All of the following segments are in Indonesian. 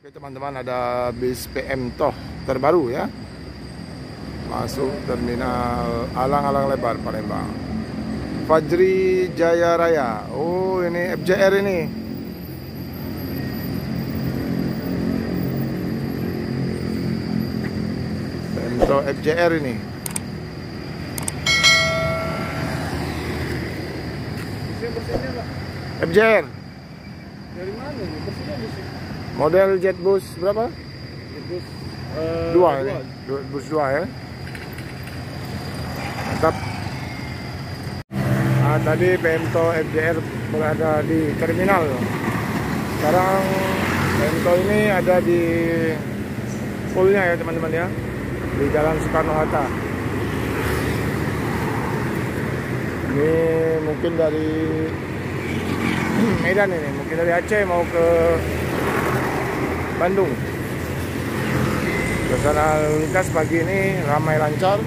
Oke teman-teman, ada bis PM Toh terbaru ya, masuk terminal Alang-Alang Lebar Palembang. Fajri Jaya Raya. Oh, ini FJR ini. PM Toh FJR ini. FJR. Dari mana ini? Bersihnya di sini. Model Jetbus berapa? Jetbus Dua ini. Bus 2 ya. Mantap. Nah, tadi PM Toh FJR berada di terminal. Sekarang PM Toh ini ada di poolnya ya teman-teman ya, di Jalan Soekarno-Hatta. Ini mungkin dari Medan ini, mungkin dari Aceh mau ke Bandung. Suasana lalu lintas pagi ini ramai lancar.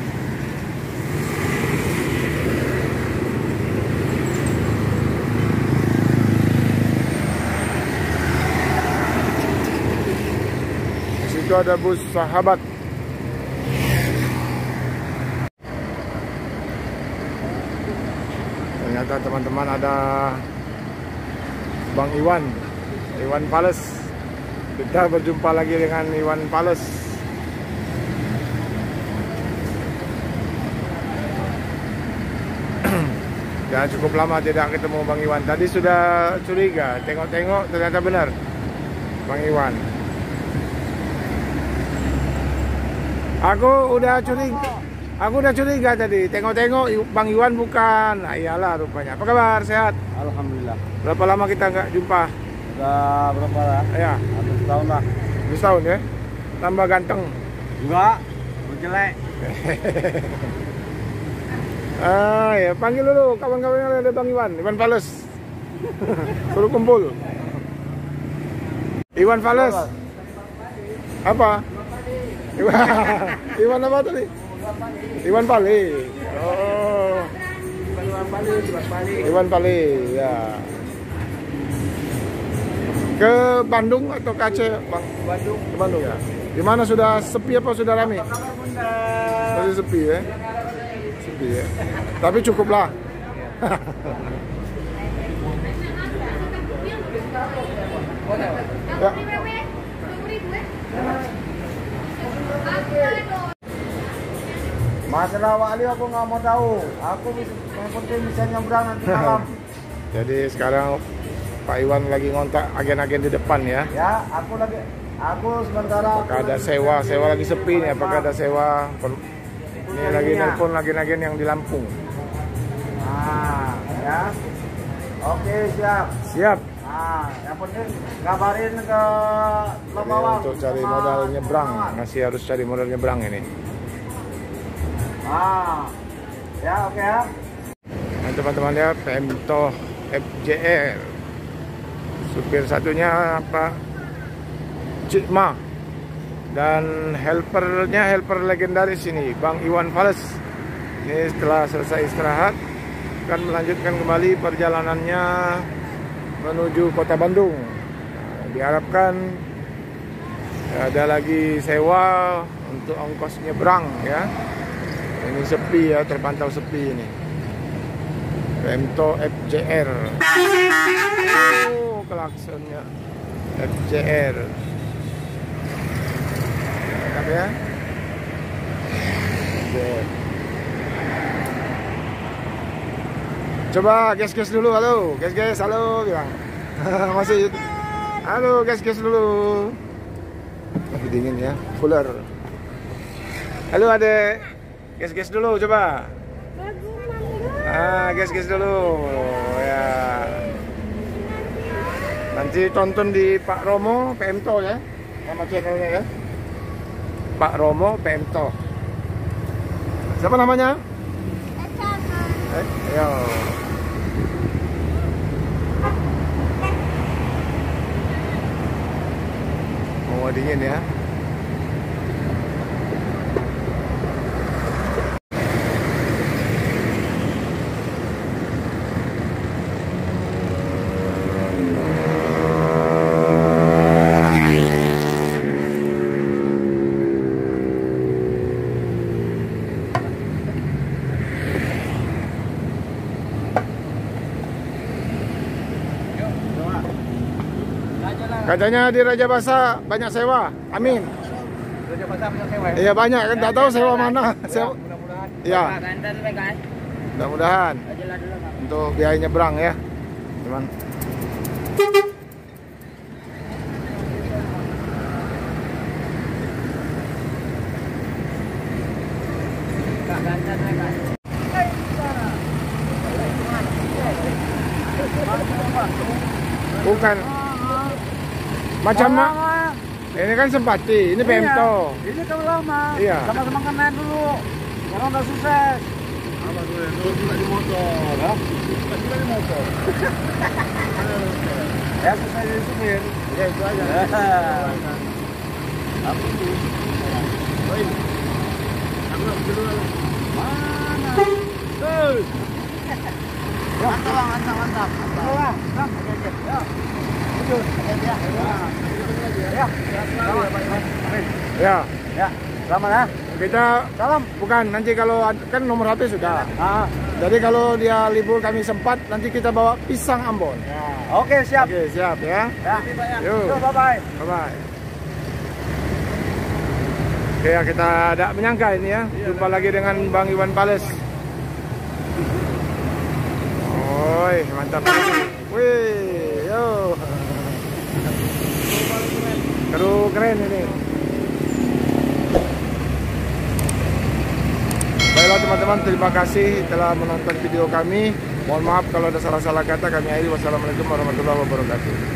Di situ ada bus Sahabat. Ternyata teman-teman ada Bang Iwan Pales. Kita berjumpa lagi dengan Iwan Pales. Ya, cukup lama tidak ketemu Bang Iwan. Tadi sudah curiga, tengok-tengok ternyata benar Bang Iwan. Aku udah curiga tadi, tengok-tengok Bang Iwan bukan. Nah, iyalah rupanya. Apa kabar? Sehat? Alhamdulillah. Berapa lama kita nggak jumpa? Udah berapa lah? Ya, Hampir setahun lah. setahun ya. Tambah ganteng. Enggak, jelek. Ah ya, panggil dulu kawan-kawannya, ada Bang Iwan Pales. Suruh kumpul. Iwan Pales. Apa? Iwan apa tadi? Iwan Pale. Oh. Iwan Pale, ya. Ke Bandung atau ke Aceh, Bang? Bandung. Ke Bandung ya. Gimana, sudah sepi apa sudah ramai? Masih sepi ya. Sepi ya. Tapi cukup lah. Ya. Masalah wali aku nggak mau tahu. Aku yang penting bisa nyebrang nanti malam. Jadi sekarang Pak Iwan lagi ngontak agen-agen di depan ya. Ya, aku sementara. Apakah ada sewa lagi sepi nih? Apakah ada sewa? Ini lagi nelpon agen-agen yang di Lampung. Ah, ya. Oke, siap. Siap. Ah, yang penting kabarin ke Ini Lembawang untuk cari sama modal nyebrang, Semangat. masih harus cari modal nyebrang ini. Ah, ya oke ya. Nah, teman-teman ya, PM Toh FJR. Supir satunya apa? Cik Ma. Dan helpernya helper legendaris ini, Bang Iwan Pales. Ini setelah selesai istirahat akan melanjutkan kembali perjalanannya menuju kota Bandung. Nah, diharapkan ada lagi sewa untuk ongkos nyebrang ya. Ini sepi ya, terpantau sepi ini. PM Toh FJR. Oh, klaksonnya FJR. Mantap ya. FJR. Coba gas dulu, halo, gas, halo, bilang. Masih, halo, gas dulu. Masih dingin ya, cooler. Halo adek, gas dulu, coba. Ah, gas dulu, ya. Nanti tonton di Pak Romo PM Toh ya, nama channelnya ya. Pak Romo PM Toh. Siapa namanya? Yo. Mau dingin ya. Katanya di Raja Basa banyak sewa. Amin. Raja Basa punya sewa ya? Iya banyak kan, tak tahu sewa mana. Sewa. Mudah-mudahan. Iya. Mudah-mudahan untuk biaya nyebrang ya, teman. Bukan. Macam ini kan Sempati, ini Pemto. Ini kan lama. Iya. Sama-sama kenal dulu. Sekarang udah sukses. Apa dulu? Dulu di motor. Hah? Dulu di motor. Ya sukses jadi supir. Ya itu aja. Apa itu? Oh ini. Aku dulu. Mana? Tuh. Mantap. Ya. Selamat ya. Kita Salam. bukan nanti kalau kan nomor HP sudah. Ah. Jadi kalau dia libur kami sempat nanti kita bawa pisang Ambon. Ya. Oke, siap. Oke, siap ya. Ya. Yuk. Yuk, bye-bye. Bye-bye. Oke ya, kita tidak menyangka ini ya. Jumpa lagi dengan Bang Iwan Pales. Oi, mantap. Wih, yo. Keren ini. Baiklah teman-teman, terima kasih telah menonton video kami. Mohon maaf kalau ada salah-salah kata. Kami akhiri. Wassalamualaikum warahmatullahi wabarakatuh.